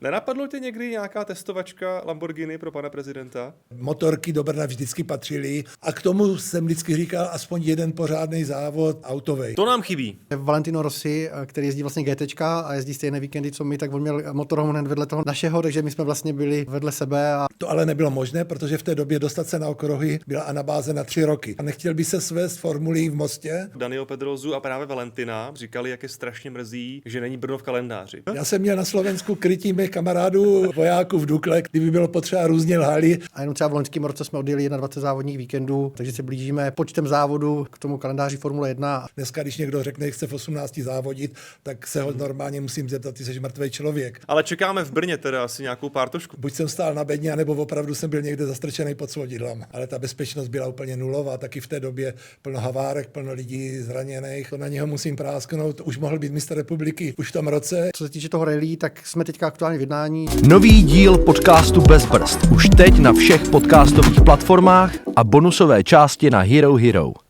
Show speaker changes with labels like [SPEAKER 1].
[SPEAKER 1] Nenapadlo tě někdy nějaká testovačka Lamborghini pro pana prezidenta?
[SPEAKER 2] Motorky do Brna vždycky patřily a k tomu jsem vždycky říkal aspoň jeden pořádný závod autovej.
[SPEAKER 1] To nám chybí.
[SPEAKER 3] Valentino Rossi, který jezdí vlastně GTčka a jezdí stejné víkendy, co my, tak on měl motorhome hned vedle toho našeho, takže my jsme vlastně byli vedle sebe. A
[SPEAKER 2] To ale nebylo možné, protože v té době dostat se na okruhy byla anabáze na 3 roky. A nechtěl by se svést formulí v Mostě?
[SPEAKER 1] Daniel Pedrozu a právě Valentina říkali, jak je strašně mrzí, že není Brno v kalendáři.
[SPEAKER 2] Já jsem měl na Slovensku krytí mých kamarádů vojáků v Dukle, kdyby bylo potřeba různě lhali.
[SPEAKER 3] A jenom třeba v loňském roce jsme odjeli 21 závodních víkendů, takže se blížíme počtem závodů k tomu kalendáři Formule 1.
[SPEAKER 2] Dneska, když někdo řekne, že chce v 18 závodit, tak se ho normálně musím zeptat, ty jsi mrtvý člověk.
[SPEAKER 1] Ale čekáme v Brně teda asi nějakou pártošku.
[SPEAKER 2] Buď jsem stál na bedně, anebo opravdu jsem byl někde zastrčený pod svodidlem. Ale ta bezpečnost byla úplně nulová, taky v té době plno havárek, plno lidí zraněných. To na něho musím prásknout. Už mohl být mistr republiky už v tom roce.
[SPEAKER 3] Co se týče toho rally, tak jsme teďka aktuálně v jednání.
[SPEAKER 4] Nový díl podcastu Bez brzd už teď na všech podcastových platformách a bonusové části na Hero Hero.